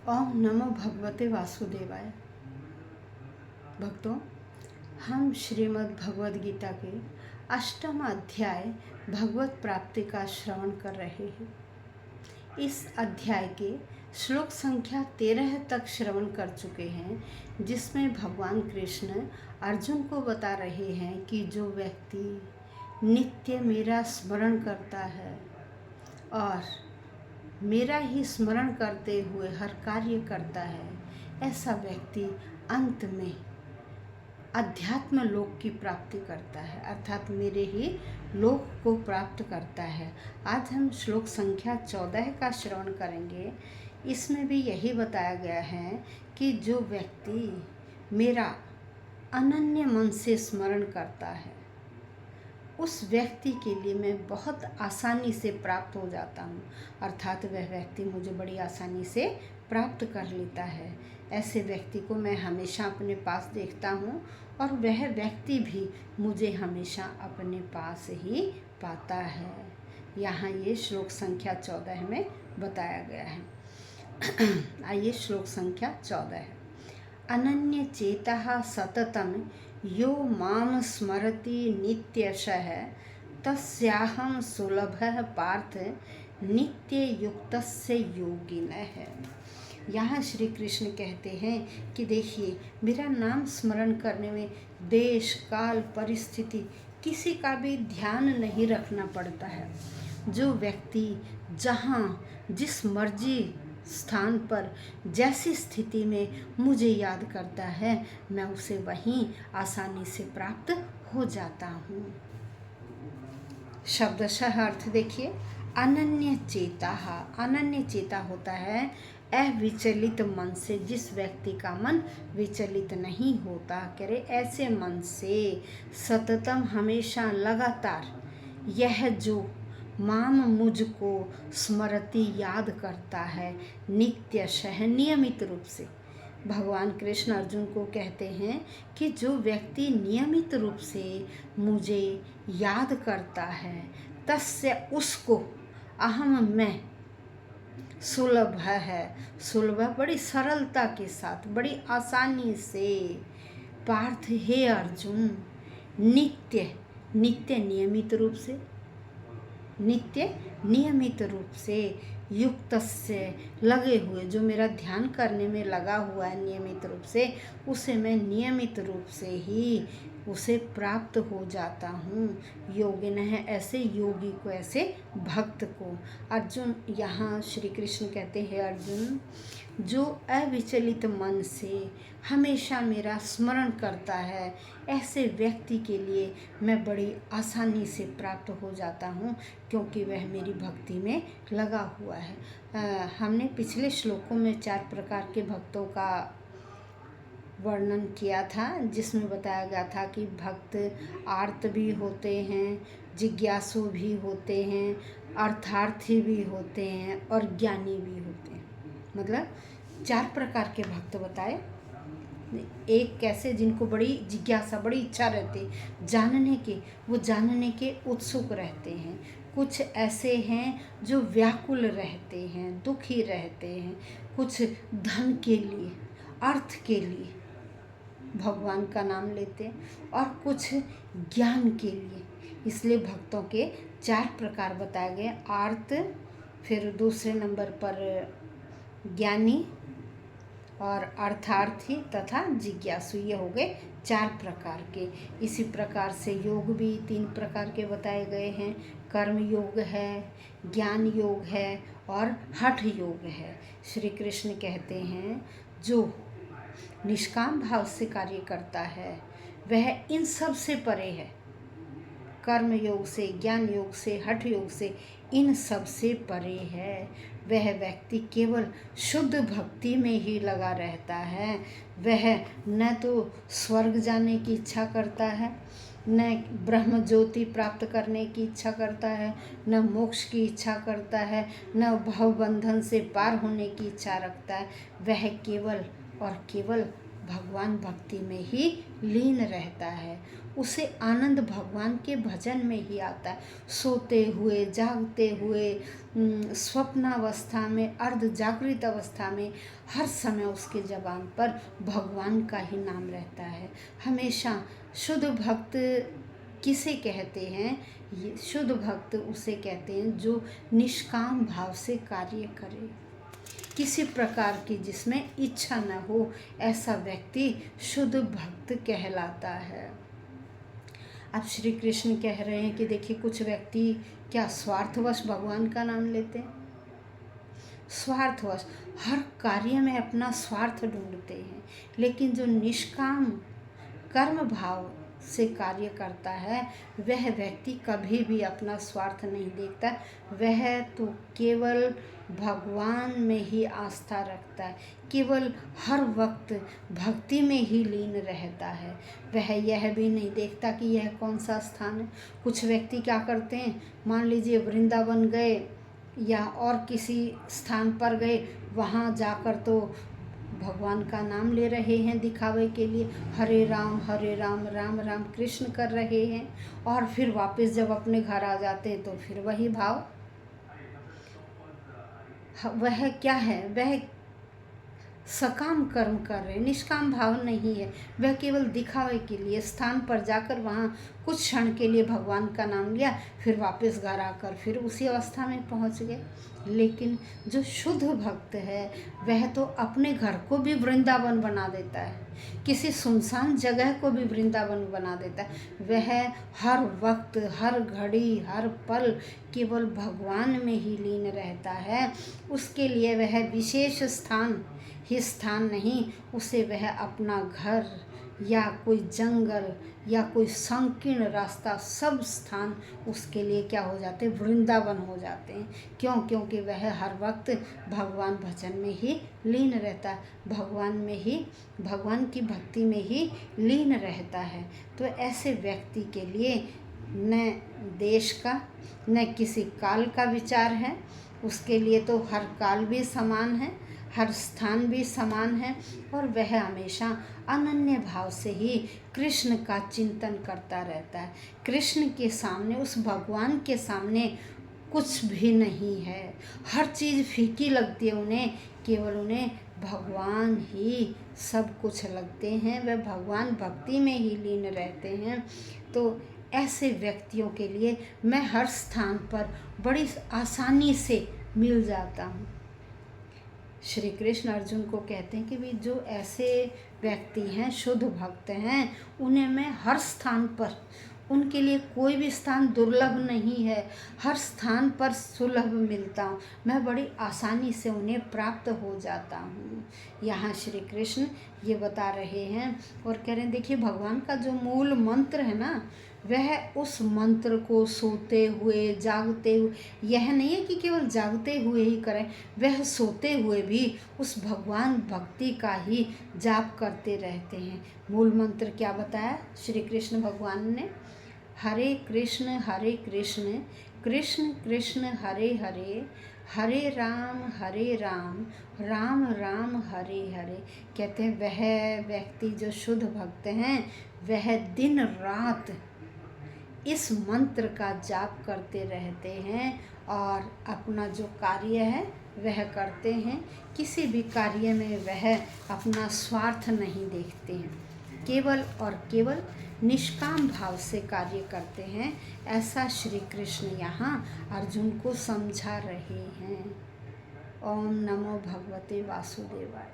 ओम नमो भगवते वासुदेवाय। भक्तों, हम श्रीमद् भगवद गीता के 8वां अध्याय भगवत प्राप्ति का श्रवण कर रहे हैं। इस अध्याय के श्लोक संख्या 13 तक श्रवण कर चुके हैं, जिसमें भगवान कृष्ण अर्जुन को बता रहे हैं कि जो व्यक्ति नित्य मेरा स्मरण करता है और मेरा ही स्मरण करते हुए हर कार्य करता है, ऐसा व्यक्ति अंत में अध्यात्म लोक की प्राप्ति करता है, अर्थात मेरे ही लोक को प्राप्त करता है। आज हम श्लोक संख्या 14 का श्रवण करेंगे। इसमें भी यही बताया गया है कि जो व्यक्ति मेरा अनन्य मन से स्मरण करता है, उस व्यक्ति के लिए मैं बहुत आसानी से प्राप्त हो जाता हूँ, अर्थात वह व्यक्ति मुझे बड़ी आसानी से प्राप्त कर लेता है। ऐसे व्यक्ति को मैं हमेशा अपने पास देखता हूँ और वह व्यक्ति भी मुझे हमेशा अपने पास ही पाता है। यहाँ ये श्लोक संख्या 14 में बताया गया है। आइए श्लोक संख्या 14 है। अनन्य चेतः सततं यो मां स्मरति नित्यशः तस्याहं सुलभः पार्थ नित्ययुक्तस्य योगिनः। यहाँ श्री कृष्ण कहते हैं कि देखिए, मेरा नाम स्मरण करने में देश काल परिस्थिति किसी का भी ध्यान नहीं रखना पड़ता है। जो व्यक्ति जहाँ जिस मर्जी स्थान पर जैसी स्थिति में मुझे याद करता है, मैं उसे वहीं आसानी से प्राप्त हो जाता हूँ। शब्दशः अर्थ देखिए, अनन्य चेता। अनन्य चेता होता है अविचलित मन से, जिस व्यक्ति का मन विचलित नहीं होता, करे ऐसे मन से सततम हमेशा लगातार यह जो माम मुझको स्मरति याद करता है, नित्यशः नियमित रूप से। भगवान कृष्ण अर्जुन को कहते हैं कि जो व्यक्ति नियमित रूप से मुझे याद करता है, तस्य उसको अहम मैं सुलभ है, सुलभ बड़ी सरलता के साथ बड़ी आसानी से, पार्थ हे अर्जुन, नित्य नित्य नियमित रूप से, नित्य नियमित रूप से, युक्त से लगे हुए, जो मेरा ध्यान करने में लगा हुआ है नियमित रूप से, उसे मैं नियमित रूप से ही उसे प्राप्त हो जाता हूँ। योगिन है, ऐसे योगी को, ऐसे भक्त को। अर्जुन, यहाँ श्री कृष्ण कहते हैं अर्जुन, जो अविचलित मन से हमेशा मेरा स्मरण करता है, ऐसे व्यक्ति के लिए मैं बड़ी आसानी से प्राप्त हो जाता हूँ, क्योंकि वह मेरी भक्ति में लगा हुआ है। हमने पिछले श्लोकों में 4 प्रकार के भक्तों का वर्णन किया था, जिसमें बताया गया था कि भक्त आर्त भी होते हैं, जिज्ञासु भी होते हैं, अर्थार्थी भी होते हैं और ज्ञानी भी होते हैं। मतलब 4 प्रकार के भक्त बताए। एक कैसे, जिनको बड़ी जिज्ञासा, बड़ी इच्छा रहती है जानने की, वो जानने के उत्सुक रहते हैं। कुछ ऐसे हैं जो व्याकुल रहते हैं, दुखी रहते हैं, कुछ धन के लिए, अर्थ के लिए भगवान का नाम लेते हैं, और कुछ ज्ञान के लिए। इसलिए भक्तों के 4 प्रकार बताए गए, आर्त, फिर दूसरे नंबर पर ज्ञानी और अर्थार्थी तथा जिज्ञासु। ये हो गए 4 प्रकार के। इसी प्रकार से योग भी 3 प्रकार के बताए गए हैं। कर्म योग है, ज्ञान योग है और हठ योग है। श्री कृष्ण कहते हैं, जो निष्काम भाव से कार्य करता है वह इन सब से परे है। कर्म योग से, ज्ञान योग से, हठ योग से, इन सब से परे है। वह व्यक्ति केवल शुद्ध भक्ति में ही लगा रहता है। वह न तो स्वर्ग जाने की इच्छा करता है, न ब्रह्म ज्योति प्राप्त करने की इच्छा करता है, न मोक्ष की इच्छा करता है, न भव बंधन से पार होने की इच्छा रखता है। वह केवल और केवल भगवान भक्ति में ही लीन रहता है। उसे आनंद भगवान के भजन में ही आता है। सोते हुए, जागते हुए, स्वप्नावस्था में, अर्ध जागृत अवस्था में, हर समय उसके ज़बान पर भगवान का ही नाम रहता है। हमेशा शुद्ध भक्त किसे कहते हैं? ये शुद्ध भक्त उसे कहते हैं जो निष्काम भाव से कार्य करे, किसी प्रकार की जिसमें इच्छा न हो, ऐसा व्यक्ति शुद्ध भक्त कहलाता है। अब श्री कृष्ण कह रहे हैं कि देखिए, कुछ व्यक्ति क्या स्वार्थवश भगवान का नाम लेते हैं। स्वार्थवश हर कार्य में अपना स्वार्थ ढूंढते हैं, लेकिन जो निष्काम कर्म भाव से कार्य करता है वह व्यक्ति कभी भी अपना स्वार्थ नहीं देखता। वह तो केवल भगवान में ही आस्था रखता है, केवल हर वक्त भक्ति में ही लीन रहता है। वह यह भी नहीं देखता कि यह कौन सा स्थान है। कुछ व्यक्ति क्या करते हैं, मान लीजिए वृंदावन गए या और किसी स्थान पर गए, वहाँ जाकर तो भगवान का नाम ले रहे हैं दिखावे के लिए, हरे राम राम राम कृष्ण कर रहे हैं, और फिर वापस जब अपने घर आ जाते हैं तो फिर वही भाव। वह क्या है? वह सकाम कर्म कर रहे हैं, निष्काम भाव नहीं है। वह केवल दिखावे के लिए स्थान पर जाकर वहाँ कुछ क्षण के लिए भगवान का नाम लिया, फिर वापस घर आकर फिर उसी अवस्था में पहुँच गए। लेकिन जो शुद्ध भक्त है वह तो अपने घर को भी वृंदावन बना देता है, किसी सुनसान जगह को भी वृंदावन बना देता है। वह हर वक्त, हर घड़ी, हर पल केवल भगवान में ही लीन रहता है। उसके लिए वह विशेष स्थान ही स्थान नहीं, उसे वह अपना घर या कोई जंगल या कोई संकीर्ण रास्ता, सब स्थान उसके लिए क्या हो जाते हैं? वृंदावन हो जाते हैं। क्यों? क्योंकि वह हर वक्त भगवान भजन में ही लीन रहता है, भगवान में ही, भगवान की भक्ति में ही लीन रहता है। तो ऐसे व्यक्ति के लिए न देश का न किसी काल का विचार है। उसके लिए तो हर काल भी समान है, हर स्थान भी समान है, और वह हमेशा अनन्य भाव से ही कृष्ण का चिंतन करता रहता है। कृष्ण के सामने, उस भगवान के सामने कुछ भी नहीं है। हर चीज़ फीकी लगती है उन्हें, केवल उन्हें भगवान ही सब कुछ लगते हैं। वह भगवान भक्ति में ही लीन रहते हैं। तो ऐसे व्यक्तियों के लिए मैं हर स्थान पर बड़ी आसानी से मिल जाता हूँ। श्री कृष्ण अर्जुन को कहते हैं कि भी जो ऐसे व्यक्ति हैं, शुद्ध भक्त हैं, उन्हें मैं हर स्थान पर, उनके लिए कोई भी स्थान दुर्लभ नहीं है, हर स्थान पर सुलभ मिलता हूँ। मैं बड़ी आसानी से उन्हें प्राप्त हो जाता हूँ। यहाँ श्री कृष्ण ये बता रहे हैं और कह रहे हैं, देखिए भगवान का जो मूल मंत्र है ना, वह उस मंत्र को सोते हुए, जागते हुए, यह नहीं है कि केवल जागते हुए ही करें, वह सोते हुए भी उस भगवान भक्ति का ही जाप करते रहते हैं। मूल मंत्र क्या बताया श्री कृष्ण भगवान ने? हरे कृष्ण कृष्ण कृष्ण हरे हरे, हरे राम राम राम हरे हरे। कहते हैं वह व्यक्ति जो शुद्ध भक्त हैं, वह दिन रात इस मंत्र का जाप करते रहते हैं और अपना जो कार्य है वह करते हैं। किसी भी कार्य में वह अपना स्वार्थ नहीं देखते हैं, केवल और केवल निष्काम भाव से कार्य करते हैं। ऐसा श्री कृष्ण यहाँ अर्जुन को समझा रहे हैं। ओम नमो भगवते वासुदेवाय।